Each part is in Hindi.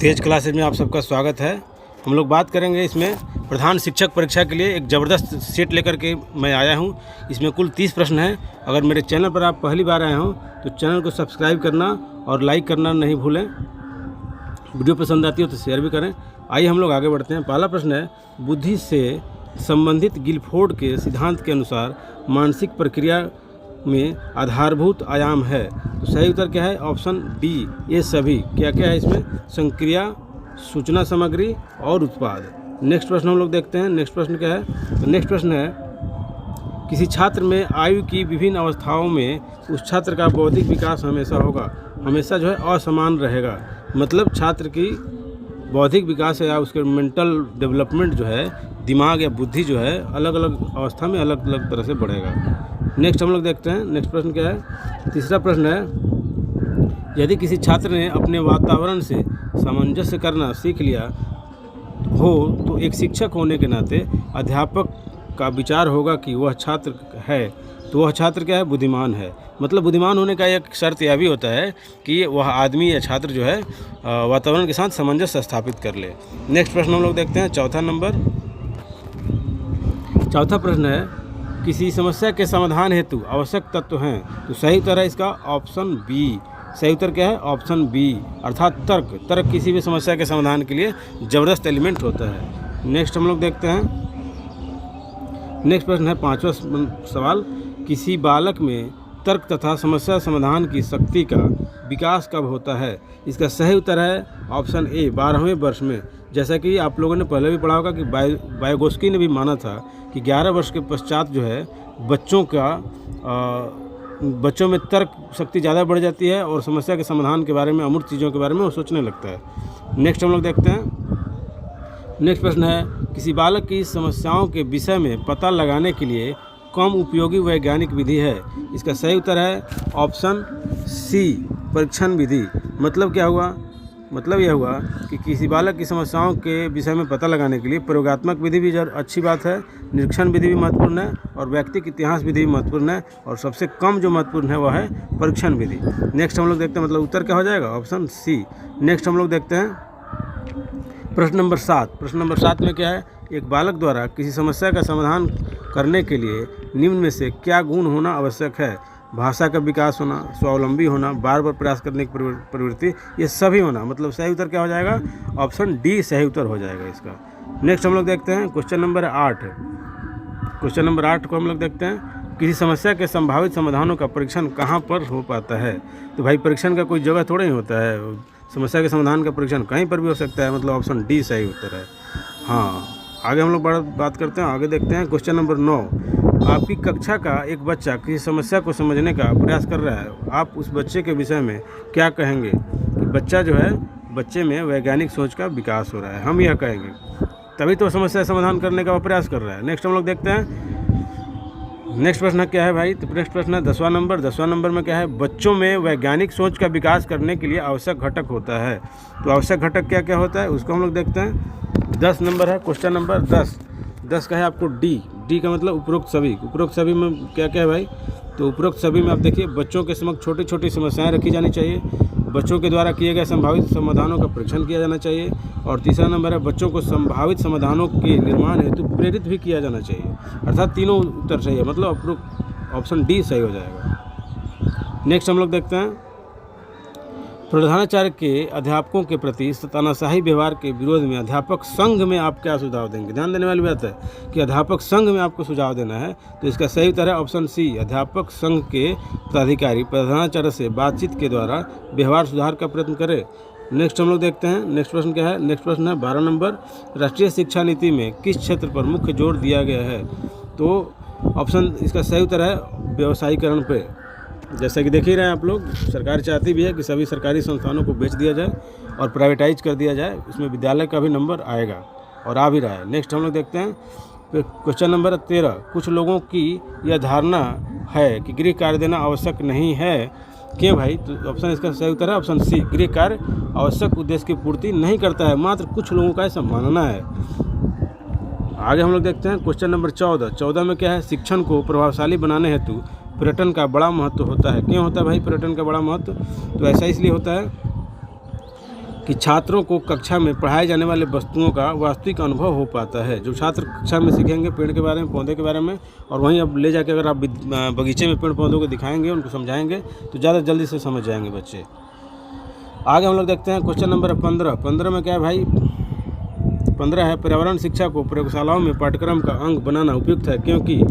तेज क्लासेज में आप सबका स्वागत है। हम लोग बात करेंगे इसमें प्रधान शिक्षक परीक्षा के लिए एक ज़बरदस्त सेट लेकर के मैं आया हूं। इसमें कुल 30 प्रश्न हैं। अगर मेरे चैनल पर आप पहली बार आए हों तो चैनल को सब्सक्राइब करना और लाइक करना नहीं भूलें। वीडियो पसंद आती हो तो शेयर भी करें। आइए हम लोग आगे बढ़ते हैं। पहला प्रश्न है, बुद्धि से संबंधित गिलफोर्ड के सिद्धांत के अनुसार मानसिक प्रक्रिया में आधारभूत आयाम है। तो सही उत्तर क्या है? ऑप्शन डी, ये सभी। क्या क्या है इसमें? संक्रिया, सूचना सामग्री और उत्पाद। नेक्स्ट प्रश्न हम लोग देखते हैं। नेक्स्ट प्रश्न क्या है? तो नेक्स्ट प्रश्न है, किसी छात्र में आयु की विभिन्न अवस्थाओं में उस छात्र का बौद्धिक विकास हमेशा जो है असमान रहेगा। मतलब छात्र की बौद्धिक विकास या उसके मेंटल डेवलपमेंट जो है, दिमाग या बुद्धि जो है, अलग अलग अवस्था में अलग अलग तरह से बढ़ेगा। नेक्स्ट हम लोग देखते हैं। नेक्स्ट प्रश्न क्या है? तीसरा प्रश्न है, यदि किसी छात्र ने अपने वातावरण से सामंजस्य करना सीख लिया हो तो एक शिक्षक होने के नाते अध्यापक का विचार होगा कि वह छात्र है, तो वह छात्र क्या है? बुद्धिमान है। मतलब बुद्धिमान होने का एक शर्त यह भी होता है कि वह आदमी या छात्र जो है वातावरण के साथ सामंजस्य स्थापित कर ले। नेक्स्ट प्रश्न हम लोग देखते हैं। चौथा प्रश्न है, किसी समस्या के समाधान हेतु आवश्यक तत्व हैं। तो सही उत्तर है इसका ऑप्शन बी। सही उत्तर क्या है? ऑप्शन बी, अर्थात तर्क। तर्क किसी भी समस्या के समाधान के लिए जबरदस्त एलिमेंट होता है। नेक्स्ट हम लोग देखते हैं। नेक्स्ट प्रश्न है, पांचवा सवाल, किसी बालक में तर्क तथा समस्या समाधान की शक्ति का विकास कब होता है? इसका सही उत्तर है ऑप्शन ए, 12वें वर्ष में। जैसा कि आप लोगों ने पहले भी पढ़ा होगा कि वाइगोस्की ने भी माना था कि 11 वर्ष के पश्चात जो है बच्चों में तर्क शक्ति ज़्यादा बढ़ जाती है और समस्या के समाधान के बारे में, अमूर्त चीज़ों के बारे में वो सोचने लगता है। नेक्स्ट हम लोग देखते हैं। नेक्स्ट प्रश्न है, किसी बालक की समस्याओं के विषय में पता लगाने के लिए कम उपयोगी वैज्ञानिक विधि है? इसका सही उत्तर है ऑप्शन सी, परीक्षण विधि। मतलब क्या हुआ? मतलब यह हुआ कि किसी बालक की समस्याओं के विषय में पता लगाने के लिए प्रयोगात्मक विधि भी अच्छी बात है, निरीक्षण विधि भी महत्वपूर्ण है और व्यक्तिगत इतिहास विधि भी महत्वपूर्ण है, और सबसे कम जो महत्वपूर्ण है वह है परीक्षण विधि। नेक्स्ट हम लोग देखते हैं, मतलब उत्तर क्या हो जाएगा? Option C. नेक्स्ट हम लोग देखते हैं प्रश्न नंबर 7। प्रश्न नंबर 7 में क्या है? एक बालक द्वारा किसी समस्या का समाधान करने के लिए निम्न में से क्या गुण होना आवश्यक है? भाषा का विकास होना, स्वावलंबी होना, बार बार प्रयास करने की प्रवृत्ति, ये सभी होना। मतलब सही उत्तर क्या हो जाएगा? ऑप्शन डी सही उत्तर हो जाएगा इसका। नेक्स्ट हम लोग देखते हैं क्वेश्चन नंबर 8। क्वेश्चन नंबर 8 को हम लोग देखते हैं, किसी समस्या के संभावित समाधानों का परीक्षण कहाँ पर हो पाता है? तो भाई परीक्षण का कोई जगह थोड़ा ही होता है, समस्या के समाधान का परीक्षण कहीं पर भी हो सकता है। मतलब ऑप्शन डी सही उत्तर है। हाँ, आगे हम लोग बात करते हैं। आगे देखते हैं क्वेश्चन नंबर 9। आपकी कक्षा का एक बच्चा किसी समस्या को समझने का प्रयास कर रहा है, आप उस बच्चे के विषय में क्या कहेंगे? कि बच्चा जो है, बच्चे में वैज्ञानिक सोच का विकास हो रहा है, हम यह कहेंगे, तभी तो समस्या समाधान करने का वो प्रयास कर रहा है। नेक्स्ट हम लोग देखते हैं। नेक्स्ट प्रश्न क्या है भाई? तो नेक्स्ट प्रश्न है 10वां नंबर। 10वां नंबर में क्या है? बच्चों में वैज्ञानिक सोच का विकास करने के लिए आवश्यक घटक होता है। तो आवश्यक घटक क्या क्या होता है उसको हम लोग देखते हैं। 10 नंबर है, क्वेश्चन नंबर 10 का है आपको डी। डी का मतलब उपरोक्त सभी। उपरोक्त सभी में क्या क्या है भाई? तो उपरोक्त सभी में आप देखिए, बच्चों के समक्ष छोटी छोटी समस्याएं रखी जानी चाहिए, बच्चों के द्वारा किए गए संभावित समाधानों का परीक्षण किया जाना चाहिए, और तीसरा नंबर है, बच्चों को संभावित समाधानों के निर्माण हेतु प्रेरित भी किया जाना चाहिए। अर्थात तीनों उत्तर सही है, मतलब उपरोक्त ऑप्शन डी सही हो जाएगा। नेक्स्ट हम लोग देखते हैं, प्रधानाचार्य के अध्यापकों के प्रति तानाशाही व्यवहार के विरोध में अध्यापक संघ में आप क्या सुझाव देंगे? ध्यान देने वाली बात है कि अध्यापक संघ में आपको सुझाव देना है। तो इसका सही उत्तर है ऑप्शन सी, अध्यापक संघ के पदाधिकारी प्रधानाचार्य से बातचीत के द्वारा व्यवहार सुधार का प्रयत्न करें। नेक्स्ट हम लोग देखते हैं। नेक्स्ट प्रश्न क्या है? नेक्स्ट प्रश्न है 12 नंबर, राष्ट्रीय शिक्षा नीति में किस क्षेत्र पर मुख्य जोर दिया गया है? तो ऑप्शन इसका सही उत्तर है व्यवसायीकरण पे। जैसा कि देख ही रहे हैं आप लोग, सरकार चाहती भी है कि सभी सरकारी संस्थानों को बेच दिया जाए और प्राइवेटाइज कर दिया जाए, उसमें विद्यालय का भी नंबर आएगा और आ भी रहा है। नेक्स्ट हम लोग देखते हैं क्वेश्चन नंबर 13। कुछ लोगों की यह धारणा है कि गृह कार्य देना आवश्यक नहीं है, क्यों भाई? तो ऑप्शन इसका सही उत्तर है ऑप्शन सी, गृह कार्य आवश्यक उद्देश्य की पूर्ति नहीं करता है, मात्र कुछ लोगों का ऐसा मानना है। आगे हम लोग देखते हैं क्वेश्चन नंबर 14। 14 में क्या है? शिक्षण को प्रभावशाली बनाने हेतु पर्यटन का बड़ा महत्व होता है। क्यों होता है भाई पर्यटन का बड़ा महत्व? तो ऐसा इसलिए होता है कि छात्रों को कक्षा में पढ़ाए जाने वाले वस्तुओं का वास्तविक अनुभव हो पाता है। जो छात्र कक्षा में सीखेंगे पेड़ के बारे में, पौधे के बारे में, और वहीं अब ले जाके अगर आप बगीचे में पेड़ पौधों को दिखाएंगे, उनको समझाएंगे, तो ज़्यादा जल्दी से समझ जाएंगे बच्चे। आगे हम लोग देखते हैं क्वेश्चन नंबर 15। 15 में क्या है भाई? 15 है, पर्यावरण शिक्षा को प्रयोगशालाओं में पाठ्यक्रम का अंग बनाना उपयुक्त है क्योंकि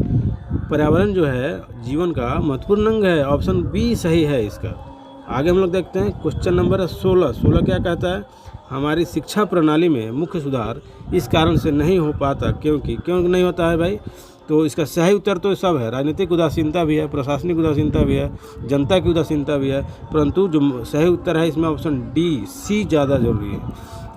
पर्यावरण जो है जीवन का महत्वपूर्ण अंग है। ऑप्शन बी सही है इसका। आगे हम लोग देखते हैं क्वेश्चन नंबर 16। 16 क्या कहता है? हमारी शिक्षा प्रणाली में मुख्य सुधार इस कारण से नहीं हो पाता क्योंकि, क्यों नहीं होता है भाई? तो इसका सही उत्तर तो सब है। राजनीतिक उदासीनता भी है, प्रशासनिक उदासीनता भी है, जनता की उदासीनता भी है, परंतु जो सही उत्तर है इसमें ऑप्शन डी सी ज़्यादा जरूरी है।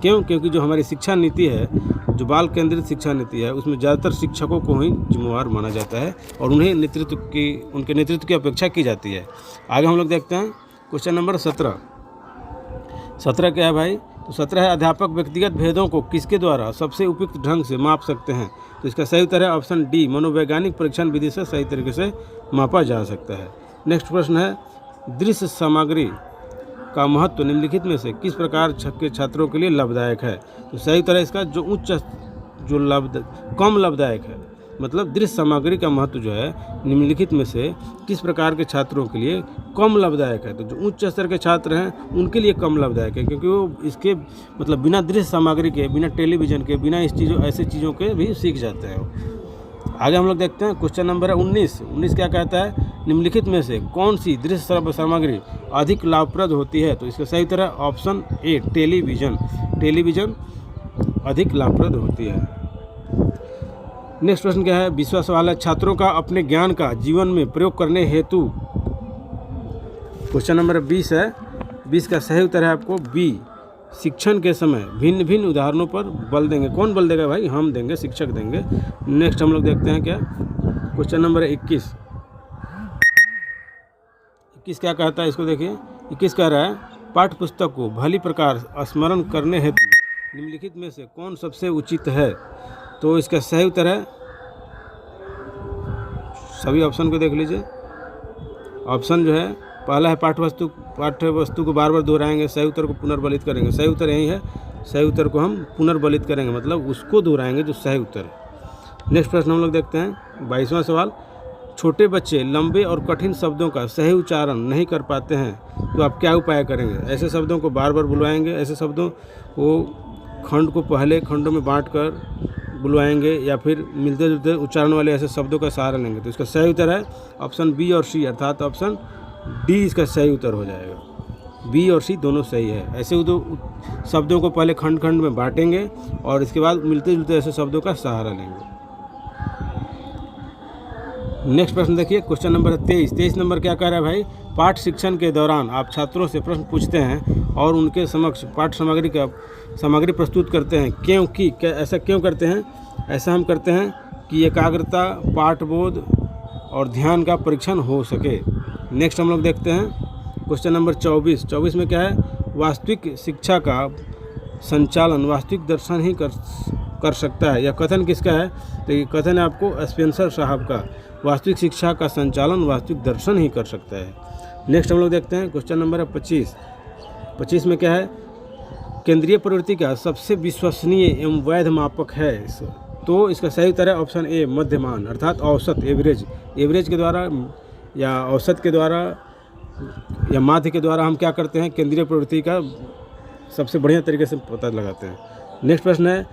क्यों? क्योंकि जो हमारी शिक्षा नीति है, जो बाल केंद्रित शिक्षा नीति है, उसमें ज़्यादातर शिक्षकों को ही जिम्मेवार माना जाता है और उन्हें उनके नेतृत्व की अपेक्षा की जाती है। आगे हम लोग देखते हैं क्वेश्चन नंबर 17। 17 क्या है भाई? तो 17 है, अध्यापक व्यक्तिगत भेदों को किसके द्वारा सबसे उपयुक्त ढंग से माप सकते हैं? तो इसका सही उत्तर है ऑप्शन डी, मनोवैज्ञानिक परीक्षण विधि से सही तरीके से मापा जा सकता है। नेक्स्ट प्रश्न है, दृश्य सामग्री का महत्व निम्नलिखित में से किस प्रकार के छात्रों के लिए लाभदायक है? तो सही उत्तर है इसका कम लाभदायक है। मतलब दृश्य सामग्री का महत्व जो है निम्नलिखित में से किस प्रकार के छात्रों के लिए कम लाभदायक है? तो जो उच्च स्तर के छात्र हैं उनके लिए कम लाभदायक है क्योंकि वो इसके मतलब बिना दृश्य सामग्री के, बिना टेलीविज़न के, बिना ऐसे चीज़ों के भी सीख जाते हैं। आगे हम लोग देखते हैं क्वेश्चन नंबर 19। 19 क्या कहता है? निम्नलिखित में से कौन सी दृश्य सामग्री अधिक लाभप्रद होती है? तो इसका सही उत्तर है ऑप्शन ए, टेलीविज़न। टेलीविज़न अधिक लाभप्रद होती है। नेक्स्ट प्रश्न क्या है? 20वां सवाल है, छात्रों का अपने ज्ञान का जीवन में प्रयोग करने हेतु। क्वेश्चन नंबर 20 है। 20 का सही उत्तर है आपको बी, शिक्षण के समय भिन्न भिन्न उदाहरणों पर बल देंगे। कौन बल देगा भाई? हम देंगे, शिक्षक देंगे। नेक्स्ट हम लोग देखते हैं क्या क्वेश्चन नंबर 21। 21 क्या कहता है? इसको देखिए। 21 कह रहा है, पाठ्य पुस्तक को भली प्रकार स्मरण करने हेतु निम्नलिखित में से कौन सबसे उचित है? तो इसका सही उत्तर है, सभी ऑप्शन को देख लीजिए। ऑप्शन जो है पहला है पाठ्य वस्तु को बार बार दोहराएंगे, सही उत्तर को पुनर्बलित करेंगे। सही उत्तर यही है, सही उत्तर को हम पुनर्बलित करेंगे, मतलब उसको दोहराएंगे जो सही उत्तर है। नेक्स्ट प्रश्न हम लोग देखते हैं 22वां सवाल, छोटे बच्चे लंबे और कठिन शब्दों का सही उच्चारण नहीं कर पाते हैं तो आप क्या उपाय करेंगे? ऐसे शब्दों को बार बार बुलवाएंगे, ऐसे शब्दों को खंड को पहले खंडों में बांटकर बुलवाएंगे, या फिर मिलते जुलते उच्चारण वाले ऐसे शब्दों का सहारा लेंगे? तो इसका सही उत्तर है ऑप्शन बी और सी, अर्थात ऑप्शन डी इसका सही उत्तर हो जाएगा। बी और सी दोनों सही है। ऐसे दो शब्दों को पहले खंड खंड में बांटेंगे और इसके बाद मिलते जुलते ऐसे शब्दों का सहारा लेंगे। नेक्स्ट प्रश्न देखिए क्वेश्चन नंबर 23। 23 नंबर क्या कह रहा है भाई? पाठ शिक्षण के दौरान आप छात्रों से प्रश्न पूछते हैं और उनके समक्ष पाठ्य सामग्री प्रस्तुत करते हैं, क्योंकि ऐसा क्यों करते हैं? ऐसा हम करते हैं कि एकाग्रता, पाठबोध और ध्यान का परीक्षण हो सके। नेक्स्ट हम लोग देखते हैं क्वेश्चन नंबर 24। 24 में क्या है? वास्तविक शिक्षा का संचालन वास्तविक दर्शन ही कर सकता है। यह कथन किसका है? तो ये कथन है आपको स्पेंसर साहब का। वास्तविक शिक्षा का संचालन वास्तविक दर्शन ही कर सकता है। नेक्स्ट हम लोग देखते हैं क्वेश्चन नंबर 25। 25 में क्या है? केंद्रीय प्रवृत्ति का सबसे विश्वसनीय एवं वैध मापक है। तो इसका सही उत्तर है ऑप्शन ए, मध्यमान, अर्थात औसत, एवरेज। एवरेज के द्वारा या औसत के द्वारा या माध्य के द्वारा हम क्या करते हैं? केंद्रीय प्रवृत्ति का सबसे बढ़िया तरीके से पता लगाते हैं। नेक्स्ट प्रश्न है,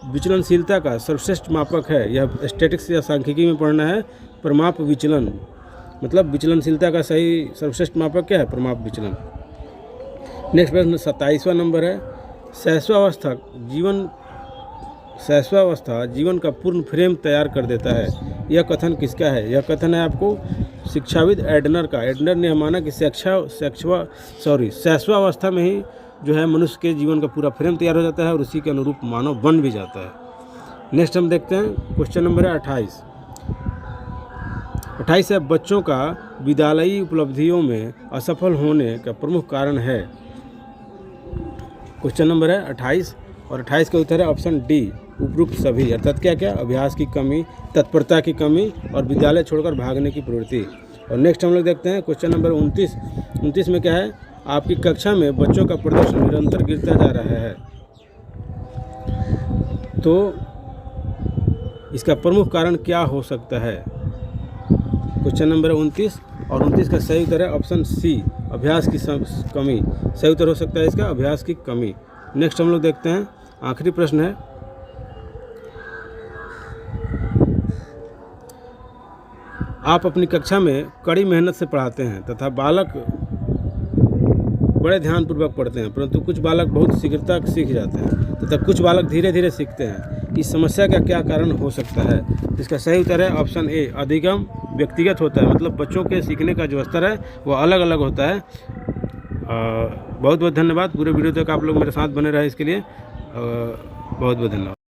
विचलनशीलता का सर्वश्रेष्ठ मापक है। यह स्टैटिक्स या सांख्यिकी में पढ़ना है। प्रमाप विचलन, मतलब विचलनशीलता का सही सर्वश्रेष्ठ मापक क्या है? प्रमाप विचलन। नेक्स्ट प्रश्न 27वां नंबर है, शैशवावस्था जीवन का पूर्ण फ्रेम तैयार कर देता है। यह कथन किसका है? यह कथन है आपको शिक्षाविद एडनर का। एडनर ने माना कि शैशवावस्था में ही जो है मनुष्य के जीवन का पूरा फ्रेम तैयार हो जाता है और उसी के अनुरूप मानव बन भी जाता है। नेक्स्ट हम देखते हैं क्वेश्चन नंबर 28। 28 है, बच्चों का विद्यालयी उपलब्धियों में असफल होने का प्रमुख कारण है। क्वेश्चन नंबर है 28 और 28 का उत्तर है ऑप्शन डी, उपरोक्त सभी, अर्थात क्या क्या? अभ्यास की कमी, तत्परता की कमी और विद्यालय छोड़कर भागने की प्रवृत्ति। और नेक्स्ट हम लोग देखते हैं क्वेश्चन नंबर 29। 29 में क्या है? आपकी कक्षा में बच्चों का प्रदर्शन निरंतर गिरता जा रहा है, तो इसका प्रमुख कारण क्या हो सकता है? क्वेश्चन नंबर 29 और 29 का सही उत्तर है ऑप्शन सी, अभ्यास की कमी। सही उत्तर हो सकता है इसका अभ्यास की कमी। नेक्स्ट हम लोग देखते हैं, आखिरी प्रश्न है, आप अपनी कक्षा में कड़ी मेहनत से पढ़ाते हैं तथा बालक बड़े ध्यानपूर्वक पढ़ते हैं, परंतु कुछ बालक बहुत शीघ्रता सीख जाते हैं तथा कुछ बालक धीरे धीरे सीखते हैं। इस समस्या का क्या कारण हो सकता है? इसका सही उत्तर है ऑप्शन ए, अधिगम व्यक्तिगत होता है, मतलब बच्चों के सीखने का जो स्तर है वो अलग अलग होता है। बहुत बहुत धन्यवाद। पूरे वीडियो तक आप लोग मेरे साथ बने रहे इसके लिए बहुत बहुत धन्यवाद।